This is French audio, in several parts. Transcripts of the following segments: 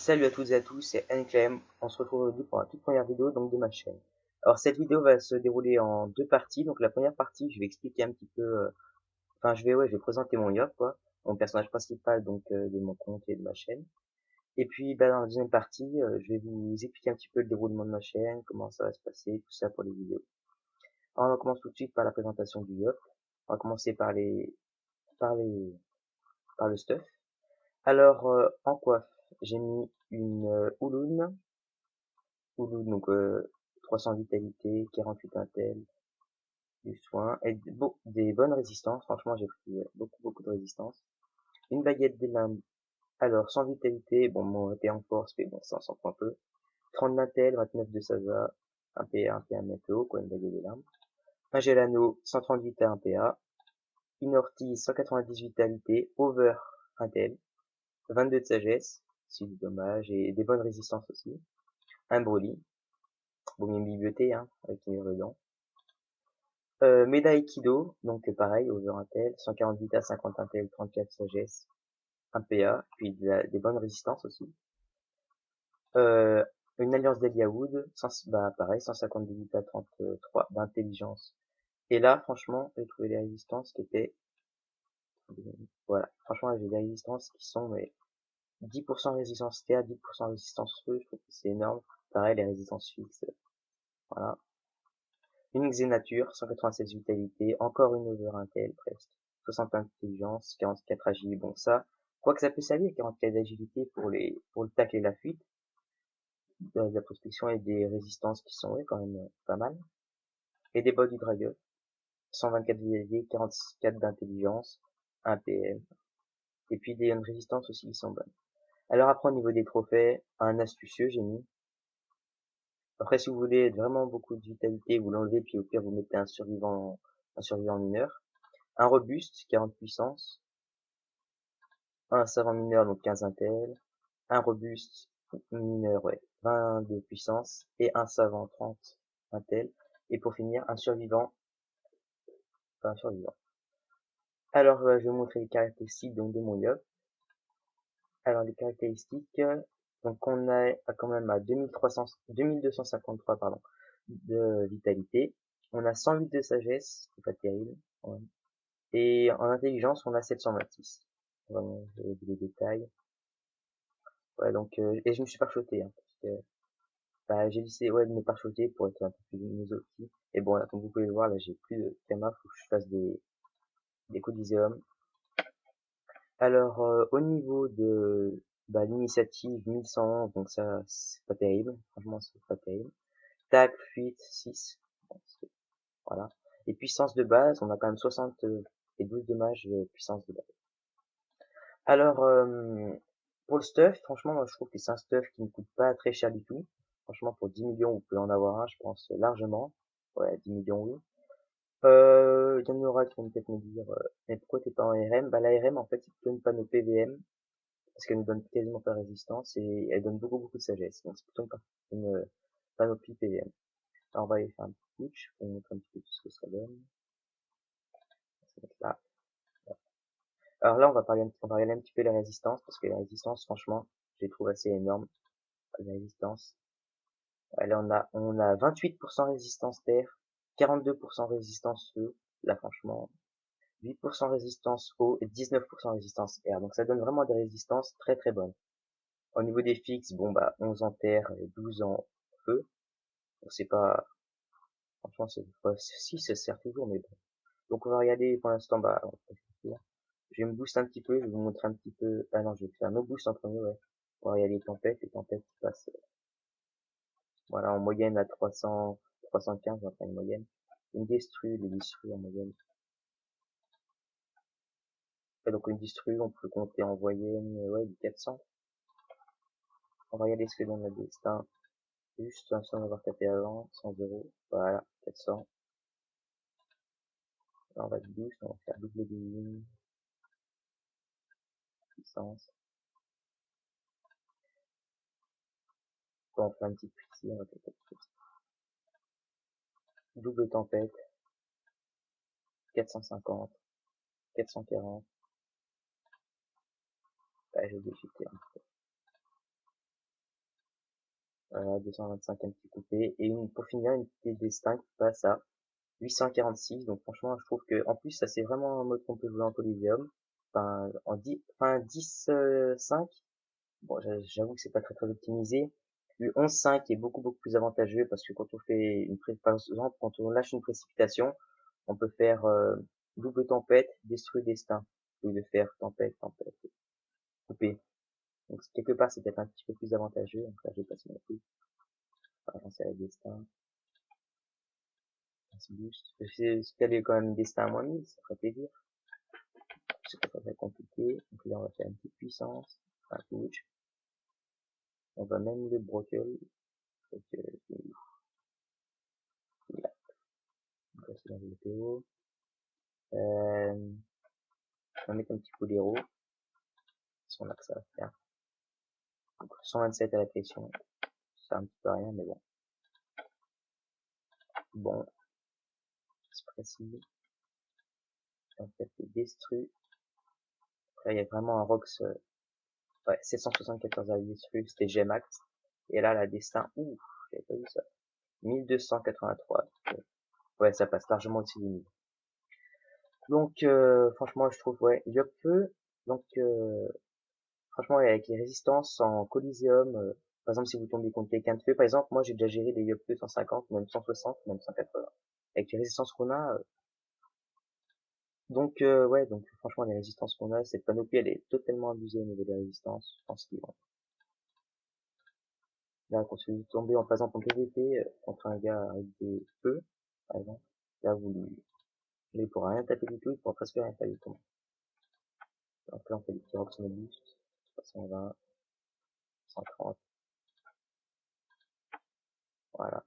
Salut à toutes et à tous, c'est NClem. On se retrouve aujourd'hui pour la toute première vidéo donc de ma chaîne. Alors cette vidéo va se dérouler en deux parties. Donc la première partie, je vais expliquer un petit peu, je vais présenter mon yacht quoi, mon personnage principal donc de mon compte et de ma chaîne. Et puis dans la deuxième partie, je vais vous expliquer un petit peu le déroulement de ma chaîne, comment ça va se passer, tout ça pour les vidéos. Alors on commence tout de suite par la présentation du yacht. On va commencer par les par le stuff. Alors en coiffe, j'ai mis une Ouloun, donc 300 vitalité, 48 intel, du soin, et des bonnes résistances. Franchement, j'ai pris beaucoup de résistance. Une baguette des limbes, alors 100 vitalité, bon, mon était en force, mais bon, ça on s'en fout un peu. 30 d'intel, 29 de Sasa, un PA, un PA météo, quoi, une baguette des limbes. Un Gelano, 130 vita, un PA. Une ortie, 190 vitalité, over intel, 22 de sagesse, c'est dommage, et des bonnes résistances aussi. Un Broly, bon, une bibliothèque, hein, avec une mur dedans. Médaille Kido, donc pareil, over intel, 148 à 50 intel, 34 sagesse, 1 PA, puis des bonnes résistances aussi. Euh, une alliance d'Eliawood, pareil, 152 à 33 d'intelligence. Et là, franchement, j'ai trouvé des résistances qui étaient, voilà, franchement, j'ai des résistances qui sont, mais, 10% résistance terre, 10% résistance feu, je trouve que c'est énorme. Pareil, les résistances fixes, voilà. Une Xénature, 196 vitalité, encore une over intel, presque. 60 intelligence, 44 agilité, bon ça, quoique ça peut servir, 44 d'agilité pour le tacle et la fuite, de la prospection et des résistances qui sont, ouais, quand même, pas mal. Et des bots du dragon, 124 vitalité, 44 d'intelligence, 1 PM. Et puis des résistances aussi qui sont bonnes. Alors après, au niveau des trophées, un astucieux, j'ai mis. Après, si vous voulez vraiment beaucoup de vitalité, vous l'enlevez, puis au pire, vous mettez un survivant mineur. Un robuste, 40 puissance. Un savant mineur, donc 15 intel. Un robuste mineur, ouais, 22 puissance. Et un savant, 30 intel. Et pour finir, un survivant. Enfin, un survivant. Alors, je vais vous montrer les caractéristiques donc, de mon yacht. Alors, les caractéristiques, donc on a quand même à 2253, pardon, de vitalité. On a 108 de sagesse, c'est pas terrible. Ouais. Et en intelligence, on a 726. Vraiment, j'ai les détails. Ouais, donc, et je me suis parchoté, hein, parce que, bah, j'ai décidé, ouais, de me parchoter pour être un peu plus aussi. Et bon, là, comme vous pouvez le voir, là, j'ai plus de therma, faut que je fasse des coliseum. Alors, au niveau de, l'initiative 1111, donc ça, c'est pas terrible. Franchement, c'est pas terrible. Tac, fuite, 6. Bon, voilà. Et puissance de base, on a quand même 60 et 12 dommages de puissance de base. Alors, pour le stuff, franchement, moi, je trouve que c'est un stuff qui ne coûte pas très cher du tout. Franchement, pour 10 millions, vous pouvez en avoir un, je pense, largement. Ouais, 10 millions, oui. Il y en aura qui vont peut-être me dire, mais pourquoi t'es pas en RM? Bah, la RM, en fait, c'est plutôt une panneau PVM, parce qu'elle nous donne quasiment pas de résistance, et elle donne beaucoup de sagesse. Donc, c'est plutôt une panoplie PVM. Alors, on va aller faire un petit switch, pour vous montrer un petit peu tout ce que ça donne. Ça va être là. Alors là, on va regarder un petit peu les résistances, parce que les résistances, franchement, je les trouve assez énormes. Les résistances. Là, on a 28% résistance terre, 42% résistance feu. Là, franchement, 8% résistance eau et 19% résistance air. Donc, ça donne vraiment des résistances très bonnes. Au niveau des fixes, bon, 11 en terre et 12 en feu. Donc, c'est pas, franchement, si, ça sert toujours, mais bon. Donc, on va regarder pour l'instant, je vais me booster un petit peu, je vais vous montrer un petit peu, ah non, je vais faire no boost en premier, ouais. On va regarder les tempêtes qui passent, voilà, en moyenne à 315, enfin une moyenne. Une des destrues en moyenne. Et donc une distru, on peut compter en moyenne, ouais, du 400. On va regarder ce que donne la destin. Juste sans avoir tapé avant, 100 euros. Voilà, 400. Là, on va de boost, on va faire double de puissance. On va faire une petite ici, on va faire double tempête. 450. 440. J'ai oublié de jeter un peu. 225 un petit coupé, et pour finir, une petite destin qui passe à 846, donc franchement, je trouve que, en plus, ça c'est vraiment un mode qu'on peut jouer en Coliseum, enfin 10-5, bon, j'avoue que c'est pas très très optimisé. Le 11-5 est beaucoup plus avantageux parce que quand on fait par exemple, quand on lâche une précipitation, on peut faire double tempête, détruire destin, au lieu de faire tempête, tempête, couper. Donc quelque part c'est peut-être un petit peu plus avantageux. Donc là j'ai passé ma coupe, avancer à destin, un boost. Si t'avais quand même destin à moins 1000, ça ferait plaisir. C'est pas très compliqué. Donc là on va faire une petite puissance, un push. On va même le brokel. Donc, là, on va se dans le PO. On va mettre un petit coup d'héros. Si on a que ça à faire. Donc 127 à la pression. C'est un petit peu rien, mais bon. Bon, c'est précis. En fait, c'est destru. Là, il y a vraiment un Rox, ouais, 774 à destru, c'était Gmax. Et là, la destin, ouf, j'avais pas vu ça. 1283. Ouais, ça passe largement au-dessus des 1000. Donc, franchement, je trouve, ouais, Yopfeu. Donc, franchement, ouais, avec les résistances en Coliseum, par exemple, si vous tombez contre quelqu'un de feu, par exemple, moi, j'ai déjà géré des Yopfeu 150, même 160, même 180. Avec les résistances qu'on a, donc, ouais, donc, franchement, les résistances qu'on a, cette panoplie, elle est totalement abusée au niveau des résistances. Je pense qu'ils vont, là, quand vous tombez, par exemple, en PVP, contre un gars avec des feux, par exemple, là, il pourra rien taper du tout, il pourra presque rien faire du tout. Donc là, on fait des petits rocks boost, 320, 130, voilà.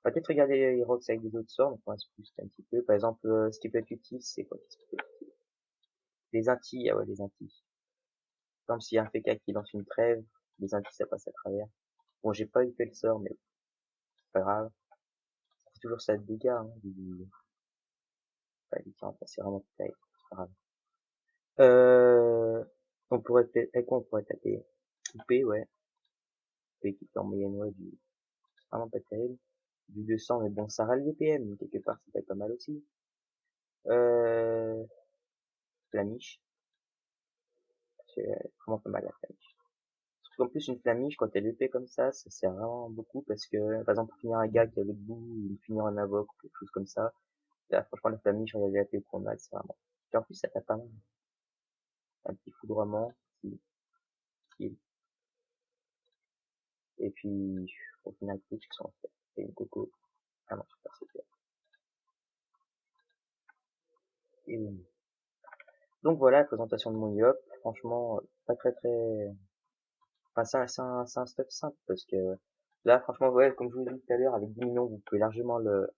On va peut-être regarder les rocks avec des autres sorts, donc on va se booster un petit peu. Par exemple, ce qui peut être utile, c'est quoi? Les intis, ah ouais, les intis. Comme s'il y a un FK qui lance une trêve, les intis, ça passe à travers. Bon, j'ai pas eu fait le sort, mais c'est pas grave. C'est toujours ça de dégâts, hein, c'est vraiment terrible, c'est pas grave. On pourrait avec quoi on pourrait taper? Couper, ouais. Couper qui est en moyenne, ouais, c'est vraiment pas terrible. Du 200, mais bon, ça râle les PM, quelque part, ça peut être pas mal aussi. Euh, Flamiche. C'est vraiment pas mal la flamiche. Surtout qu'en plus, une flamiche, quand elle est épée comme ça sert vraiment beaucoup parce que, par exemple, pour finir un gars qui est à l'autre bout, ou finir un invoque, ou quelque chose comme ça, là, franchement, la flamiche, regardez la épée qu'on a, c'est vraiment, et en plus, ça tape pas mal. Un petit foudroiement, qui, et puis, au final, tout ce qu'ils sont faits. Et une coco. Ah non, super, super. Et oui. Donc voilà la présentation de mon Yop. Franchement, pas très très, enfin, c'est un stuff simple parce que là, franchement, ouais, comme je vous l'ai dit tout à l'heure, avec 10 millions, vous pouvez largement le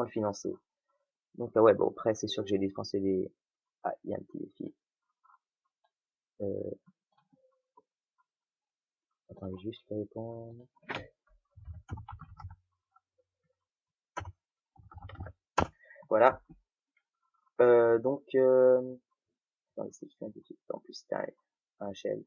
financer. Donc, ouais, bon, après, c'est sûr que j'ai dépensé ah, il y a un petit défi. Euh, attendez, juste répondre. Voilà. Donc, attendez, c'est un défi. En plus, c'était un shell.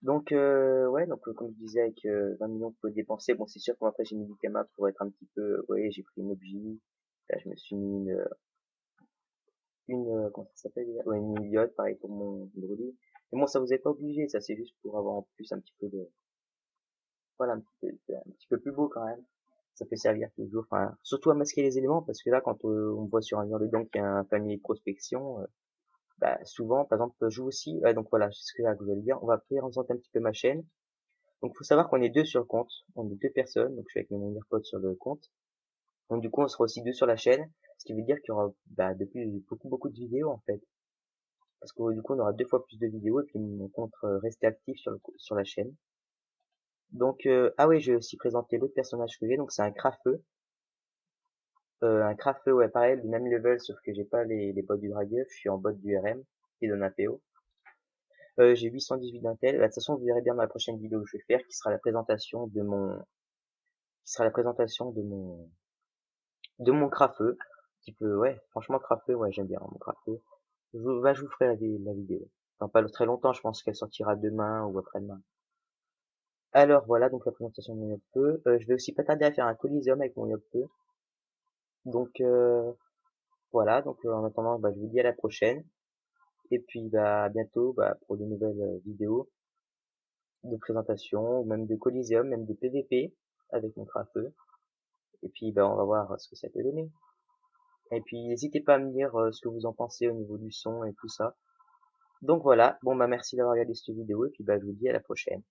Donc, ouais, donc, comme je disais, avec 20 millions que vous pouvez dépenser, bon, c'est sûr que moi, après, j'ai mis du Kama pour être un petit peu, ouais, j'ai pris une objet. Là, je me suis mis comment ça s'appelle déjà? Ouais, une idiote, pareil pour mon brûlis. Mais bon, ça vous est pas obligé, ça c'est juste pour avoir en plus un petit peu de, voilà, un petit peu plus beau quand même. Ça peut servir toujours, enfin, surtout à masquer les éléments, parce que là, quand on voit sur un mur de dents qu'il y a un panier de prospection, bah, souvent, par exemple, je joue aussi, ouais, donc voilà, c'est ce que là, je voulais dire, on va présenter un petit peu ma chaîne. Donc, faut savoir qu'on est deux sur le compte, on est deux personnes, donc je suis avec mon meilleur pote sur le compte. Donc, du coup, on sera aussi deux sur la chaîne, ce qui veut dire qu'il y aura, bah, depuis beaucoup de vidéos, en fait. Parce que du coup on aura 2 fois plus de vidéos et puis on compte rester actif sur la chaîne. Donc ah oui, je vais aussi présenter l'autre personnage que j'ai, donc c'est un Crafeux. Un Crafeux, ouais, pareil, du même level, sauf que j'ai pas les bots du Dragueuf, je suis en bot du RM, qui donne un PO. J'ai 818 d'intel. De toute façon, vous verrez bien dans la prochaine vidéo que je vais faire, qui sera la présentation de mon Crafeux. Qui peut, ouais, franchement, Crafeux, ouais, j'aime bien mon Crafeux. Je vous ferai la vidéo. Enfin, pas très longtemps, je pense qu'elle sortira demain ou après-demain. Alors voilà, donc la présentation de mon Yop. Je vais aussi pas tarder à faire un Coliseum avec mon Yop. Donc voilà, donc en attendant, bah, je vous dis à la prochaine. Et puis bah, à bientôt bah, pour de nouvelles vidéos de présentation, ou même de Coliseum, même de PVP avec mon feu. Et puis bah, on va voir ce que ça peut donner. Et puis n'hésitez pas à me dire ce que vous en pensez au niveau du son et tout ça. Donc voilà, bon bah merci d'avoir regardé cette vidéo et puis bah je vous dis à la prochaine.